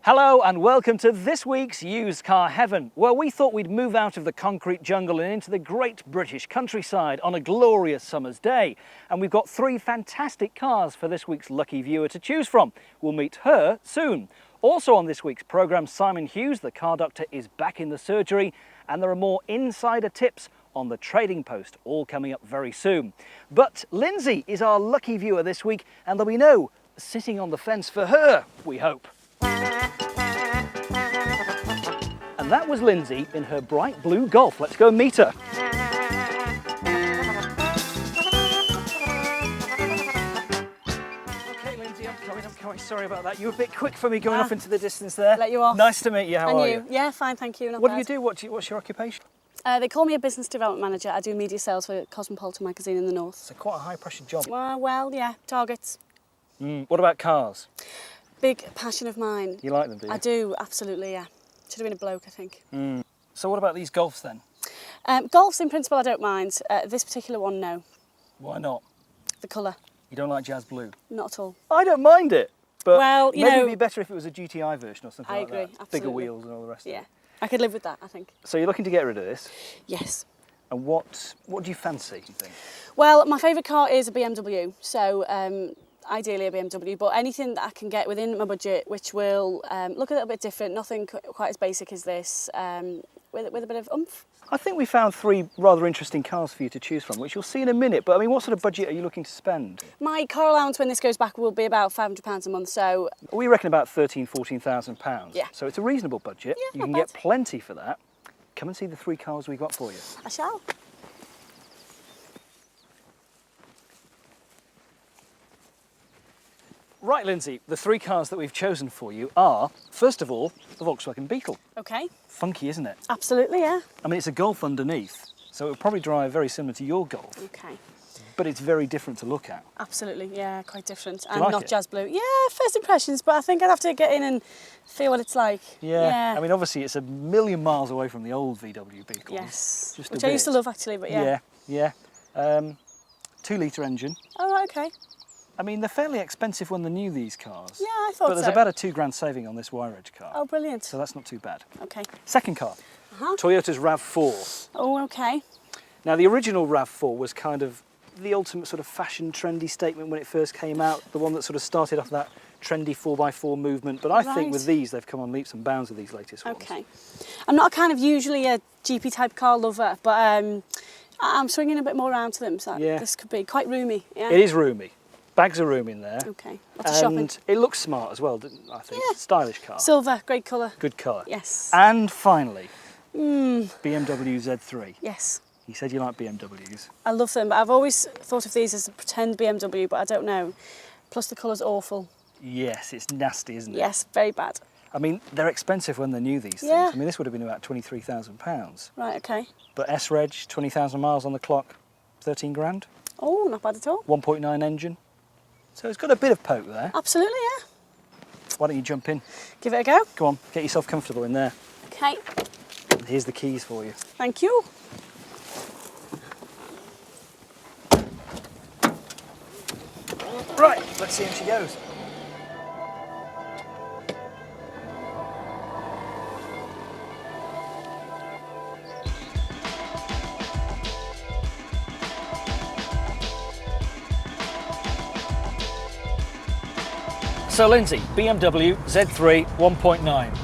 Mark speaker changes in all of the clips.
Speaker 1: Hello and welcome to this week's Used Car Heaven, where we thought we'd move out of the concrete jungle and into the great British countryside on a glorious summer's day. And we've got three fantastic cars for this week's lucky viewer to choose from. We'll meet her soon. Also on this week's programme, Simon Hughes, the car doctor, is back in the surgery, and there are more insider tips on the trading post, all coming up very soon. But Lyndsey is our lucky viewer this week, and there'll be no sitting on the fence for her, we hope. And that was Lyndsey in her bright blue Golf. Let's go and meet her. Okay, Lyndsey, I'm coming. Sorry about that. You were a bit quick for me going off into the distance there.
Speaker 2: Let you off.
Speaker 1: Nice to meet you. How are you?
Speaker 2: Yeah, fine, thank you.
Speaker 1: What do you do? What's your occupation?
Speaker 2: They call me a business development manager. I do media sales for Cosmopolitan magazine in the north.
Speaker 1: It's quite a high-pressure job.
Speaker 2: Well, yeah, targets.
Speaker 1: What about cars?
Speaker 2: Big passion of mine.
Speaker 1: You like them, do you?
Speaker 2: I do, absolutely, yeah. Should have been a bloke, I think.
Speaker 1: So what about these Golfs then?
Speaker 2: Golfs, in principle, I don't mind. This particular one, no.
Speaker 1: Why not?
Speaker 2: The colour.
Speaker 1: You don't like jazz blue?
Speaker 2: Not at all.
Speaker 1: I don't mind it, but
Speaker 2: well,
Speaker 1: maybe it'd be better if it was a GTI version or something like that.
Speaker 2: I agree, absolutely.
Speaker 1: Bigger wheels and all the rest of it.
Speaker 2: Yeah, I could live with that, I think.
Speaker 1: So you're looking to get rid of this?
Speaker 2: Yes.
Speaker 1: And what do you fancy, do you think?
Speaker 2: Well, my favourite car is a BMW, so ideally a BMW, but anything that I can get within my budget, which will look a little bit different, nothing quite as basic as this, with a bit of oomph.
Speaker 1: I think we found three rather interesting cars for you to choose from, which you'll see in a minute, but I mean, what sort of budget are you looking to spend?
Speaker 2: My car allowance when this goes back will be about £500 a month, so...
Speaker 1: We reckon about £13,000–14,000.
Speaker 2: Yeah.
Speaker 1: So it's a reasonable budget.
Speaker 2: Yeah,
Speaker 1: you can get plenty for that. Come and see the three cars we've got for you.
Speaker 2: I shall.
Speaker 1: Right, Lyndsey, the three cars that we've chosen for you are, first of all, the Volkswagen Beetle.
Speaker 2: Okay.
Speaker 1: Funky, isn't it?
Speaker 2: Absolutely, yeah.
Speaker 1: I mean, it's a Golf underneath, so it would probably drive very similar to your Golf.
Speaker 2: Okay.
Speaker 1: But it's very different to look at.
Speaker 2: Absolutely, yeah, quite different.
Speaker 1: you
Speaker 2: And
Speaker 1: like
Speaker 2: not
Speaker 1: it?
Speaker 2: jazz blue. Yeah, first impressions, but I think I'd have to get in and feel what it's like.
Speaker 1: Yeah. I mean, obviously, it's a million miles away from the old VW Beetles.
Speaker 2: Yes.
Speaker 1: Just
Speaker 2: Which
Speaker 1: a
Speaker 2: I used to
Speaker 1: bit.
Speaker 2: love, actually, but yeah.
Speaker 1: Yeah. 2-litre engine.
Speaker 2: Oh, right, okay.
Speaker 1: I mean, they're fairly expensive when they're new, these cars.
Speaker 2: Yeah, I thought
Speaker 1: But there's
Speaker 2: so.
Speaker 1: about a £2,000 saving on this wire edge car.
Speaker 2: Oh, brilliant.
Speaker 1: So that's not too bad.
Speaker 2: Okay.
Speaker 1: Second car, Toyota's RAV4.
Speaker 2: Oh, okay.
Speaker 1: Now, the original RAV4 was kind of the ultimate sort of fashion trendy statement when it first came out, the one that sort of started off that trendy 4x4 movement. But I think with these, they've come on leaps and bounds with these latest ones.
Speaker 2: Okay. I'm not kind of usually a GP type car lover, but I'm swinging a bit more around to them, so this could be quite roomy. Yeah.
Speaker 1: It is roomy. Bags of room in there.
Speaker 2: Okay. Lots of shopping.
Speaker 1: And it looks smart as well, I think.
Speaker 2: Yeah.
Speaker 1: Stylish car.
Speaker 2: Silver, great colour.
Speaker 1: Good colour.
Speaker 2: Yes.
Speaker 1: And finally, BMW Z3.
Speaker 2: Yes.
Speaker 1: You said you like BMWs.
Speaker 2: I love them, but I've always thought of these as a pretend BMW, but I don't know. Plus the colour's awful.
Speaker 1: Yes, it's nasty, isn't it?
Speaker 2: Yes, very bad.
Speaker 1: I mean, they're expensive when they're new, these things. I mean, this would have been about £23,000.
Speaker 2: Right, okay.
Speaker 1: But S-Reg, 20,000 miles on the clock, 13 grand.
Speaker 2: Oh, not bad at all.
Speaker 1: 1.9 engine. So it's got a bit of poke there.
Speaker 2: Absolutely, yeah.
Speaker 1: Why don't you jump in?
Speaker 2: Give it a go.
Speaker 1: Go on, get yourself comfortable in there.
Speaker 2: Okay.
Speaker 1: Here's the keys for you.
Speaker 2: Thank you.
Speaker 1: Right, let's see how she goes. So Lyndsey, BMW Z3 1.9.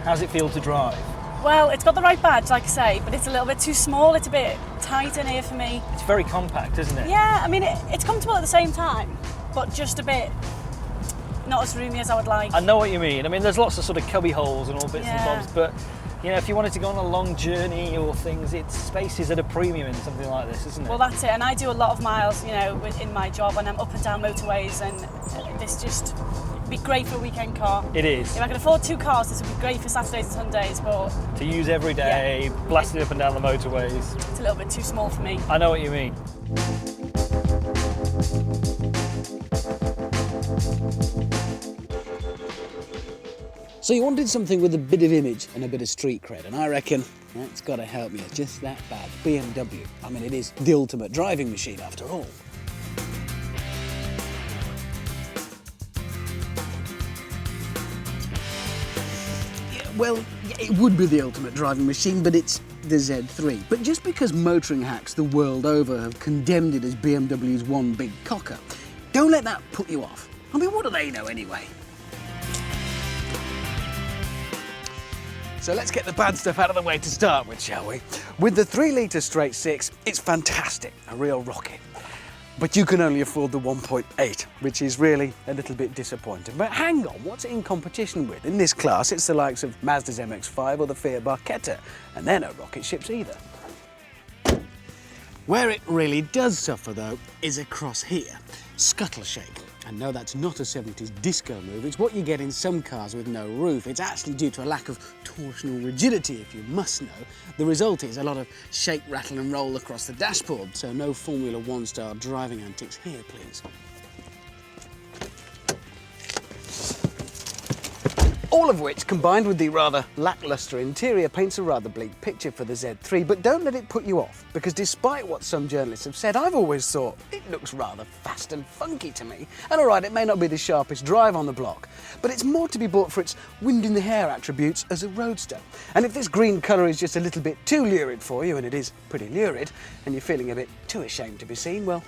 Speaker 1: How's it feel to drive?
Speaker 2: Well, it's got the right badge, like I say, but it's a little bit too small. It's a bit tight in here for me.
Speaker 1: It's very compact, isn't it?
Speaker 2: Yeah, I mean, it's comfortable at the same time, but just a bit not as roomy as I would like.
Speaker 1: I know what you mean. I mean, there's lots of sort of cubby holes and all bits and bobs, but you know, if you wanted to go on a long journey or things, space is at a premium in something like this, isn't it?
Speaker 2: Well, that's it. And I do a lot of miles, you know, in my job, and I'm up and down motorways, and this just be great for a weekend car.
Speaker 1: It is.
Speaker 2: If I could afford two cars, this would be great for Saturdays and Sundays, but
Speaker 1: to use every day, blasting up and down the motorways.
Speaker 2: It's a little bit too small for me.
Speaker 1: I know what you mean.
Speaker 3: So you wanted something with a bit of image and a bit of street cred, and I reckon that's got to help you just that bad. BMW. I mean, it is the ultimate driving machine after all. Well, it would be the ultimate driving machine, but it's the Z3. But just because motoring hacks the world over have condemned it as BMW's one big cocker, don't let that put you off. I mean, what do they know anyway? So let's get the bad stuff out of the way to start with, shall we? With the 3-litre straight six, it's fantastic, a real rocket. But you can only afford the 1.8, which is really a little bit disappointing. But hang on, what's it in competition with? In this class, it's the likes of Mazda's MX-5 or the Fiat Barchetta, and they're no rocket ships either. Where it really does suffer, though, is across here, scuttle shake. And no, that's not a 70s disco move. It's what you get in some cars with no roof. It's actually due to a lack of torsional rigidity, if you must know. The result is a lot of shake, rattle and roll across the dashboard. So no Formula One style driving antics here, please. All of which, combined with the rather lacklustre interior, paints a rather bleak picture for the Z3, but don't let it put you off, because despite what some journalists have said, I've always thought it looks rather fast and funky to me. And alright, it may not be the sharpest drive on the block, but it's more to be bought for its wind in the hair attributes as a roadster. And if this green colour is just a little bit too lurid for you, and it is pretty lurid, and you're feeling a bit too ashamed to be seen, well,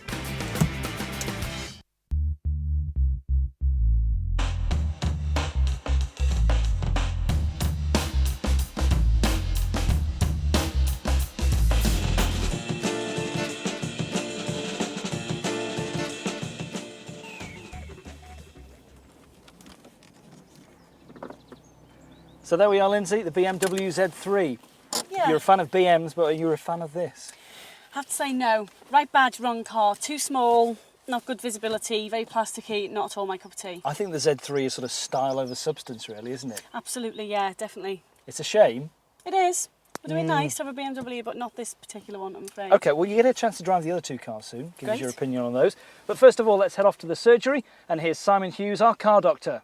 Speaker 1: So there we are, Lyndsey, the BMW Z3.
Speaker 2: Yeah.
Speaker 1: You're a fan of BMs, but are you a fan of this?
Speaker 2: I have to say no. Right badge, wrong car. Too small, not good visibility, very plasticky, not at all my cup of tea.
Speaker 1: I think the Z3 is sort of style over substance, really, isn't it?
Speaker 2: Absolutely, yeah, definitely.
Speaker 1: It's a shame.
Speaker 2: It is. It would be nice to have a BMW, but not this particular one, I'm afraid.
Speaker 1: OK, well, you get a chance to drive the other two cars soon. Give us
Speaker 2: Great.
Speaker 1: your opinion on those. But first of all, let's head off to the surgery. And here's Simon Hughes, our car doctor.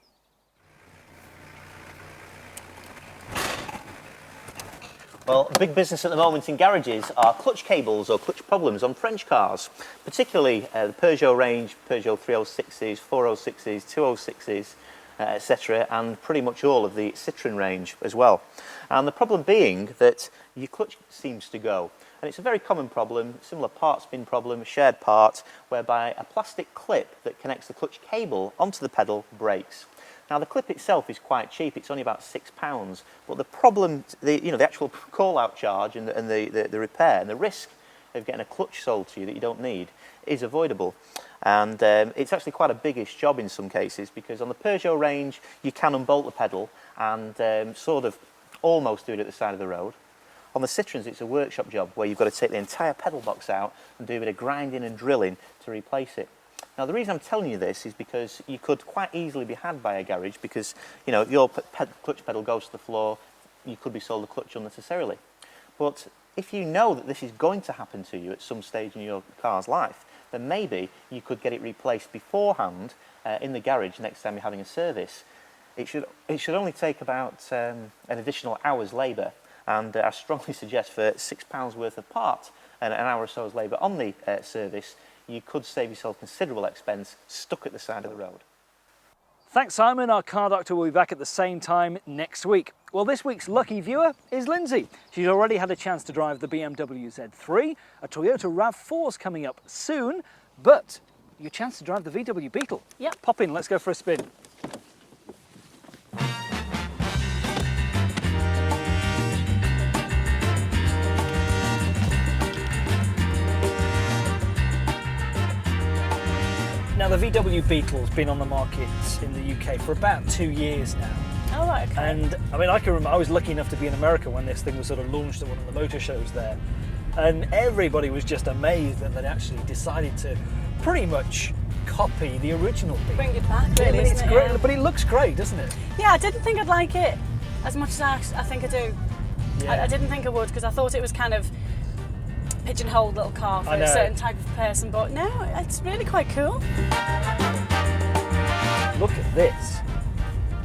Speaker 4: Well, big business at the moment in garages are clutch cables or clutch problems on French cars, particularly the Peugeot range, Peugeot 306s, 406s, 206s, etc., and pretty much all of the Citroën range as well. And the problem being that your clutch seems to go. And it's a very common problem, similar part spin problem, shared part, whereby a plastic clip that connects the clutch cable onto the pedal breaks. Now the clip itself is quite cheap, it's only about £6, but the problem, the actual call-out charge and the repair and the risk of getting a clutch sold to you that you don't need is avoidable. And it's actually quite a biggish job in some cases, because on the Peugeot range you can unbolt the pedal and sort of almost do it at the side of the road. On the Citroëns it's a workshop job where you've got to take the entire pedal box out and do a bit of grinding and drilling to replace it. Now the reason I'm telling you this is because you could quite easily be had by a garage, because if your clutch pedal goes to the floor, you could be sold a clutch unnecessarily. But if you know that this is going to happen to you at some stage in your car's life, then maybe you could get it replaced beforehand in the garage next time you're having a service. It should only take about an additional hour's labour, and I strongly suggest for £6 worth of part and an hour or so's labour on the service, you could save yourself considerable expense stuck at the side of the road.
Speaker 1: Thanks, Simon. Our car doctor will be back at the same time next week. Well, this week's lucky viewer is Lyndsey. She's already had a chance to drive the BMW Z3. A Toyota RAV4's coming up soon, but your chance to drive the VW Beetle.
Speaker 2: Yep.
Speaker 1: Pop in, let's go for a spin. Now, the VW Beetle's been on the market in the UK for about 2 years now.
Speaker 2: Oh, right, okay.
Speaker 1: And I mean, I can remember, I was lucky enough to be in America when this thing was sort of launched at one of the motor shows there. And everybody was just amazed that they'd actually decided to pretty much copy the original Beetle.
Speaker 2: Bring it back,
Speaker 1: I
Speaker 2: really,
Speaker 1: mean, it's
Speaker 2: isn't it?
Speaker 1: great,
Speaker 2: Yeah.
Speaker 1: but it looks great, doesn't it?
Speaker 2: Yeah, I didn't think I'd like it as much as I think I do.
Speaker 1: Yeah.
Speaker 2: I didn't think I would, because I thought it was kind of pigeonholed little car for
Speaker 1: I know.
Speaker 2: a certain type of person, but no, it's really quite cool.
Speaker 1: Look at this.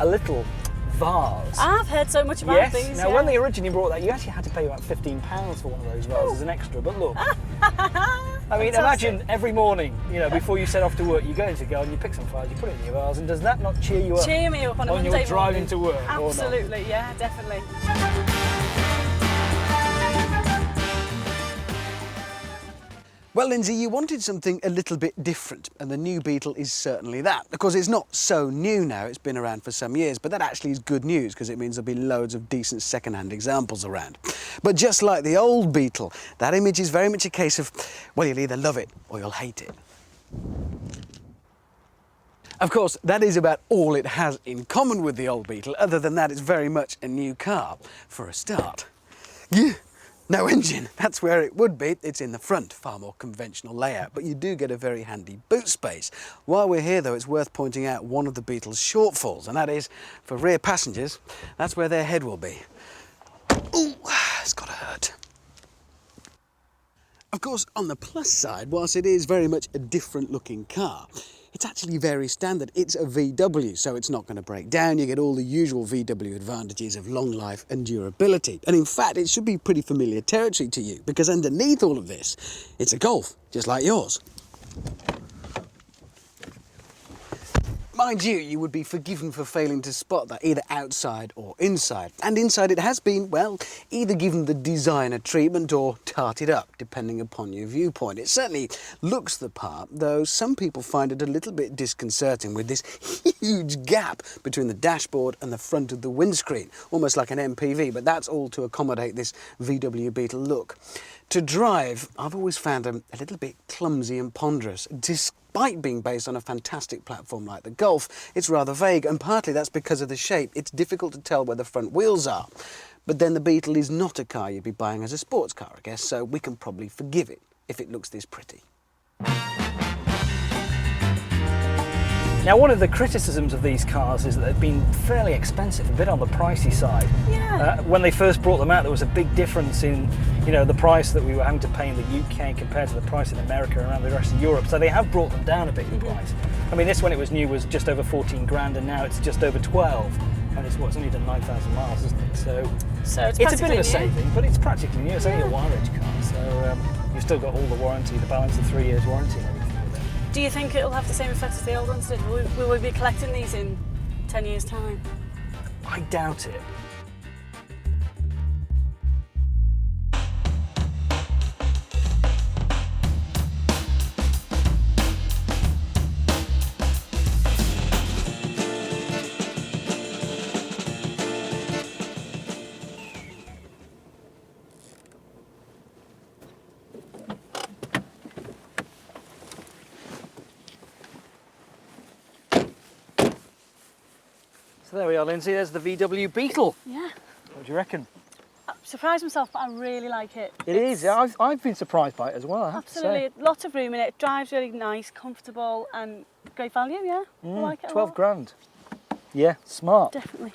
Speaker 1: A little vase.
Speaker 2: I've heard so much about
Speaker 1: Yes.
Speaker 2: these.
Speaker 1: Now,
Speaker 2: yeah.
Speaker 1: when they originally brought that, you actually had to pay about £15 for one of those vases as an extra. But look, I mean,
Speaker 2: Fantastic.
Speaker 1: imagine every morning, you know, before you set off to work, you go into the garden, you pick some flowers, you put it in your vase, and does that not cheer you up?
Speaker 2: Cheer me up on a
Speaker 1: when
Speaker 2: Monday
Speaker 1: you're driving
Speaker 2: morning.
Speaker 1: to work? Or not?
Speaker 2: Absolutely, yeah, definitely.
Speaker 3: Well, Lyndsey, you wanted something a little bit different, and the new Beetle is certainly that. Of course, it's not so new now, it's been around for some years, but that actually is good news because it means there'll be loads of decent second-hand examples around. But just like the old Beetle, that image is very much a case of, well, you'll either love it or you'll hate it. Of course, that is about all it has in common with the old Beetle. Other than that, it's very much a new car, for a start. Yeah. No engine, that's where it would be. It's in the front, far more conventional layout, but you do get a very handy boot space. While we're here though, it's worth pointing out one of the Beetle's shortfalls, and that is, for rear passengers, that's where their head will be. Ooh, it's gotta hurt. Of course, on the plus side, whilst it is very much a different looking car, it's actually very standard. It's a VW, so it's not going to break down. You get all the usual VW advantages of long life and durability. And in fact, it should be pretty familiar territory to you, because underneath all of this, it's a Golf, just like yours. Mind you, you would be forgiven for failing to spot that either outside or inside. And inside it has been, well, either given the designer treatment or tarted up, depending upon your viewpoint. It certainly looks the part, though some people find it a little bit disconcerting with this huge gap between the dashboard and the front of the windscreen, almost like an MPV, but that's all to accommodate this VW Beetle look. To drive, I've always found them a little bit clumsy and ponderous. Despite being based on a fantastic platform like the Golf, it's rather vague, and partly that's because of the shape. It's difficult to tell where the front wheels are. But then the Beetle is not a car you'd be buying as a sports car, I guess, so we can probably forgive it if it looks this pretty.
Speaker 1: Now, one of the criticisms of these cars is that they've been fairly expensive, a bit on the pricey side.
Speaker 2: Yeah.
Speaker 1: When they first brought them out, there was a big difference in, you know, the price that we were having to pay in the UK compared to the price in America and around the rest of Europe. So they have brought them down a bit in price. I mean, this when it was new was just over 14 grand, and now it's just over 12. And it's only done 9,000 miles, isn't it? So it's a bit of a saving, but it's practically new. It's only a wire edge car, so you've still got all the warranty, the balance of 3 years warranty and everything.
Speaker 2: Do you think it'll have the same effect as the old ones did? Will we be collecting these in 10 years' time?
Speaker 1: I doubt it. So there we are, Lyndsey. There's the VW Beetle.
Speaker 2: Yeah.
Speaker 1: What do you reckon?
Speaker 2: I surprised myself, but I really like it.
Speaker 1: It is. Yeah, I've been surprised by it as well, I have to say.
Speaker 2: Absolutely. Lots of room in it. Drives really nice, comfortable, and great value, yeah. I like it a
Speaker 1: 12
Speaker 2: lot.
Speaker 1: grand. Yeah, smart.
Speaker 2: Definitely.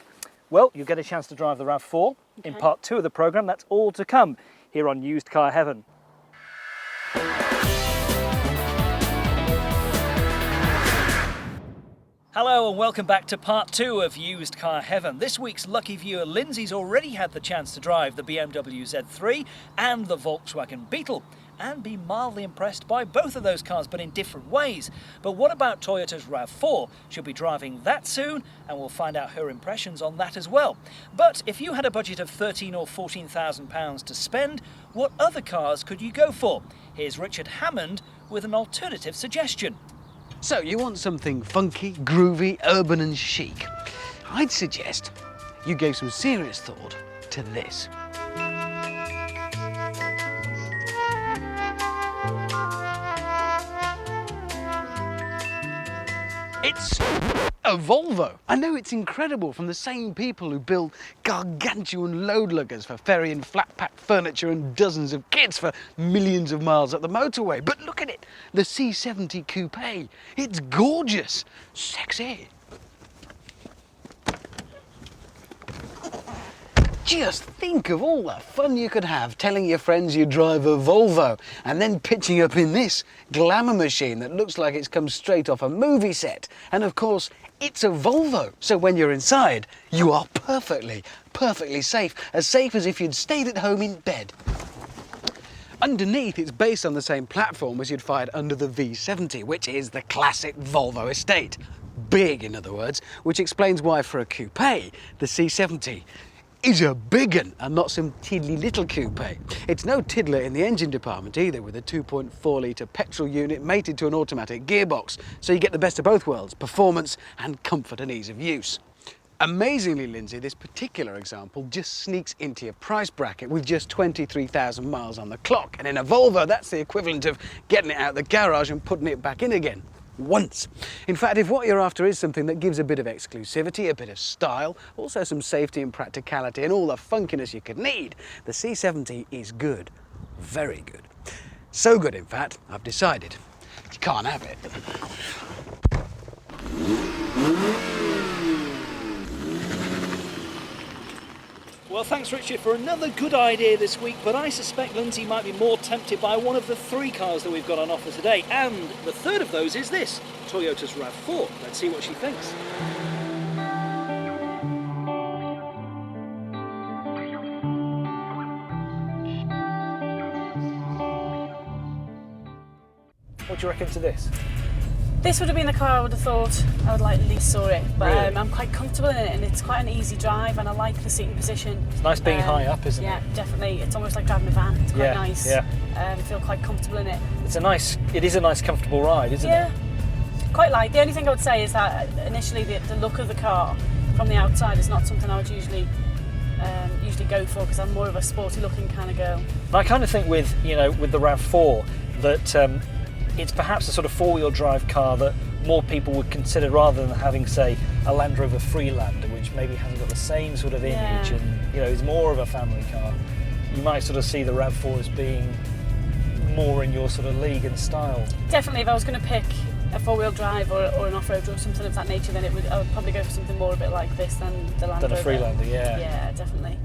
Speaker 1: Well, you'll get a chance to drive the RAV4 in part 2 of the programme. That's all to come here on Used Car Heaven. Hello and welcome back to part 2 of Used Car Heaven. This week's lucky viewer Lyndsey's already had the chance to drive the BMW Z3 and the Volkswagen Beetle and be mildly impressed by both of those cars, but in different ways. But what about Toyota's RAV4? She'll be driving that soon, and we'll find out her impressions on that as well. But if you had a budget of £13,000 or £14,000 to spend, what other cars could you go for? Here's Richard Hammond with an alternative suggestion.
Speaker 3: So, you want something funky, groovy, urban and chic? I'd suggest you gave some serious thought to this. It's a Volvo. I know it's incredible, from the same people who build gargantuan load luggers for ferrying flat-pack furniture and dozens of kids for millions of miles up the motorway. But look at it, the C70 Coupe. It's gorgeous, sexy. Just think of all the fun you could have telling your friends you drive a Volvo and then pitching up in this glamour machine that looks like it's come straight off a movie set. And of course, it's a Volvo, so when you're inside, you are perfectly safe as if you'd stayed at home in bed. Underneath, it's based on the same platform as you'd find under the V70, which is the classic Volvo estate. Big, in other words, which explains why for a coupe, the C70 is a big un and not some tiddly little coupe. It's no tiddler in the engine department either, with a 2.4 litre petrol unit mated to an automatic gearbox, so you get the best of both worlds, performance and comfort and ease of use. Amazingly, Lyndsey, this particular example just sneaks into your price bracket with just 23,000 miles on the clock, and in a Volvo that's the equivalent of getting it out of the garage and putting it back in again. Once. In fact, if what you're after is something that gives a bit of exclusivity, a bit of style, also some safety and practicality and all the funkiness you could need, the C70 is good. Very good. So good, in fact, I've decided you can't have it.
Speaker 1: Well, thanks, Richard, for another good idea this week, but I suspect Lyndsey might be more tempted by one of the 3 cars that we've got on offer today, and the third of those is this, Toyota's RAV4. Let's see what she thinks. What do you reckon to this?
Speaker 2: This would have been the car I would have thought I would like least saw it, but
Speaker 1: Really?
Speaker 2: I'm quite comfortable in it, and it's quite an easy drive, and I like the seating position.
Speaker 1: It's nice being high up, isn't it?
Speaker 2: Yeah, definitely. It's almost like driving a van. It's quite nice.
Speaker 1: Yeah.
Speaker 2: I feel quite comfortable in it.
Speaker 1: It is a nice comfortable ride, isn't it?
Speaker 2: Yeah, quite light. The only thing I would say is that initially the look of the car from the outside is not something I would usually go for, because I'm more of a sporty looking kind of girl.
Speaker 1: I kind of think with the RAV4 that it's perhaps a sort of 4-wheel drive car that more people would consider, rather than having, say, a Land Rover Freelander, which maybe hasn't got the same sort of image and is more of a family car. You might sort of see the RAV4 as being more in your sort of league and style.
Speaker 2: Definitely, if I was going to pick a 4-wheel drive or an off-road or something of that nature, then I would probably go for something more a bit like this than the Land Rover.
Speaker 1: Than a Freelander, yeah.
Speaker 2: Yeah, definitely.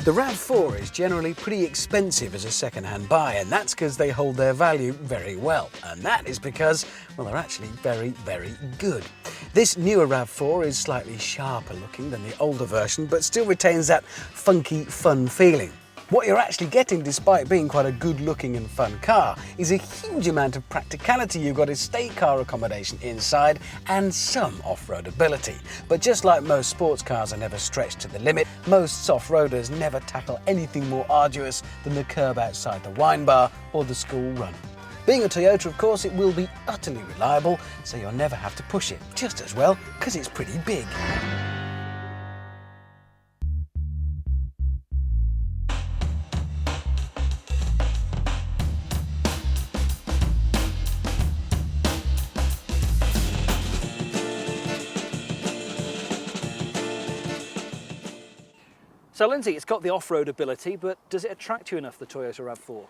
Speaker 3: The RAV4 is generally pretty expensive as a second-hand buy, and that's because they hold their value very well. And that is because, well, they're actually very, very good. This newer RAV4 is slightly sharper looking than the older version, but still retains that funky, fun feeling. What you're actually getting, despite being quite a good-looking and fun car, is a huge amount of practicality. You've got estate car accommodation inside and some off-road ability. But just like most sports cars are never stretched to the limit, most off-roaders never tackle anything more arduous than the curb outside the wine bar or the school run. Being a Toyota, of course, it will be utterly reliable, so you'll never have to push it just as well, because it's pretty big.
Speaker 1: So Lyndsey, it's got the off-road ability, but does it attract you enough, the Toyota RAV4?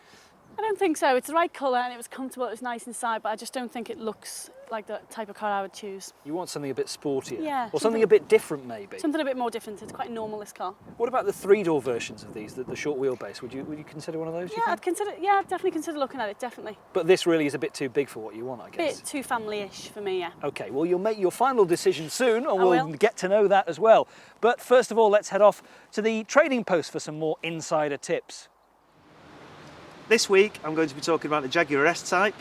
Speaker 2: I don't think so. It's the right colour and it was comfortable, it was nice inside, but I just don't think it looks like the type of car I would choose.
Speaker 1: You want something a bit sportier?
Speaker 2: Yeah.
Speaker 1: Or something a bit different, maybe?
Speaker 2: Something a bit more different. It's quite normal, this car.
Speaker 1: What about the 3-door versions of these, the short wheelbase? Would you consider one of those?
Speaker 2: Yeah, I'd definitely consider looking at it, definitely.
Speaker 1: But this really is a bit too big for what you want, I guess.
Speaker 2: Bit too family-ish for me, yeah.
Speaker 1: Okay, well, you'll make your final decision soon, and
Speaker 2: I
Speaker 1: we'll
Speaker 2: will.
Speaker 1: get to know that as well. But first of all, let's head off to the trading post for some more insider tips.
Speaker 5: This week I'm going to be talking about the Jaguar S-Type,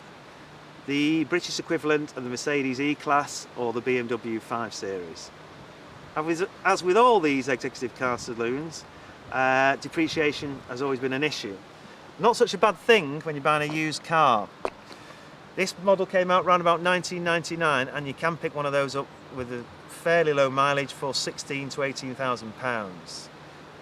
Speaker 5: the British equivalent of the Mercedes E-Class or the BMW 5 Series. As with all these executive car saloons, depreciation has always been an issue. Not such a bad thing when you're buying a used car. This model came out around about 1999 and you can pick one of those up with a fairly low mileage for £16,000 to £18,000.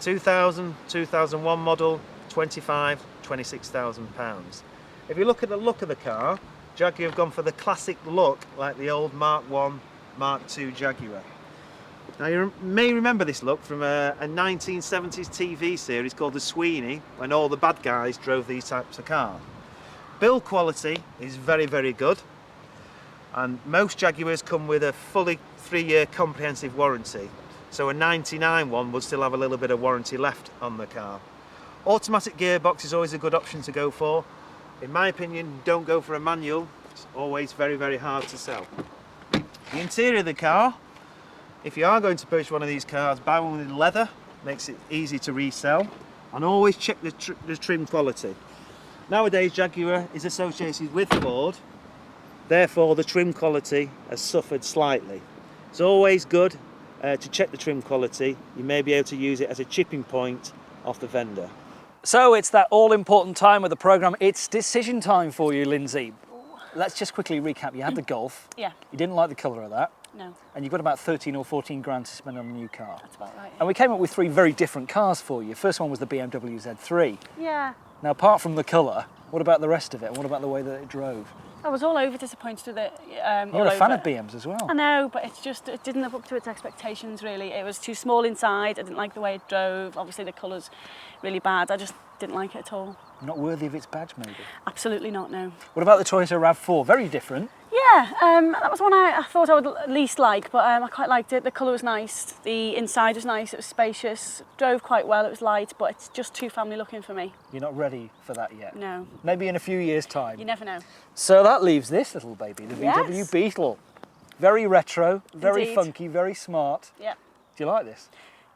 Speaker 5: 2000, 2001 model, £25,000, £26,000. If you look at the look of the car, Jaguar have gone for the classic look like the old Mark I, Mark II Jaguar. Now you may remember this look from a 1970s TV series called The Sweeney, when all the bad guys drove these types of cars. Build quality is very, very good, and most Jaguars come with a fully 3-year comprehensive warranty, so a 99 one would still have a little bit of warranty left on the car. Automatic gearbox is always a good option to go for. In my opinion, don't go for a manual. It's always very, very hard to sell. The interior of the car, if you are going to purchase one of these cars, buy one with leather, makes it easy to resell. and always check the trim quality. Nowadays Jaguar is associated with Ford, therefore the trim quality has suffered slightly. It's always good to check the trim quality. You may be able to use it as a chipping point off the vendor.
Speaker 1: So it's that all-important time of the programme. It's decision time for you, Lyndsey. Let's just quickly recap. You had the Golf.
Speaker 2: Yeah.
Speaker 1: You didn't like the colour of that.
Speaker 2: No.
Speaker 1: And you've got about 13 or 14 grand to spend on a new car.
Speaker 2: That's about right.
Speaker 1: And we came up with 3 very different cars for you. First one was the BMW Z3.
Speaker 2: Yeah.
Speaker 1: Now, apart from the colour, what about the rest of it? What about the way that it drove?
Speaker 2: I was all over disappointed with it.
Speaker 1: You're a fan of BMs as well.
Speaker 2: I know, but it didn't live up to its expectations really. It was too small inside. I didn't like the way it drove. Obviously the colour's really bad. I just didn't like it at all.
Speaker 1: Not worthy of its badge, maybe?
Speaker 2: Absolutely not, no.
Speaker 1: What about the Toyota RAV4? Very different.
Speaker 2: Yeah, that was one I thought I would least like, but I quite liked it. The colour was nice, the inside was nice, it was spacious, drove quite well, it was light, but it's just too family looking for me.
Speaker 1: You're not ready for that yet?
Speaker 2: No.
Speaker 1: Maybe in a few years' time.
Speaker 2: You never know.
Speaker 1: So that leaves this little baby, the
Speaker 2: Yes.
Speaker 1: VW Beetle. Very retro, very
Speaker 2: Indeed.
Speaker 1: funky, very smart.
Speaker 2: Yeah.
Speaker 1: Do you like this?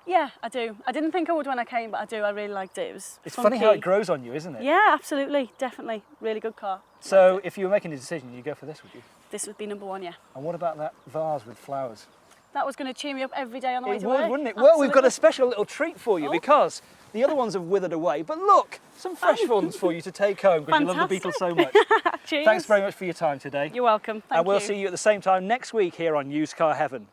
Speaker 2: Yeah, I do. I didn't think I would when I came, but I do. I really liked it. It was
Speaker 1: It's
Speaker 2: funky.
Speaker 1: funny how it grows on you, isn't it?
Speaker 2: Yeah, absolutely, definitely. Really good car.
Speaker 1: So if you were making a decision, you'd go for this, would you?
Speaker 2: This would be number 1, yeah.
Speaker 1: And what about that vase with flowers?
Speaker 2: That was going to cheer me up every day on the way
Speaker 1: It
Speaker 2: to
Speaker 1: would,
Speaker 2: work.
Speaker 1: wouldn't it? Well, we've got a
Speaker 2: Absolutely.
Speaker 1: special little treat for you
Speaker 2: Oh.
Speaker 1: because the other ones have withered away. But look, some fresh ones for you to take home because you love the Beetle so much.
Speaker 2: Cheers.
Speaker 1: Thanks very much for your time today.
Speaker 2: You're welcome. Thank
Speaker 1: And we'll
Speaker 2: you.
Speaker 1: see you at the same time next week here on Used Car Heaven.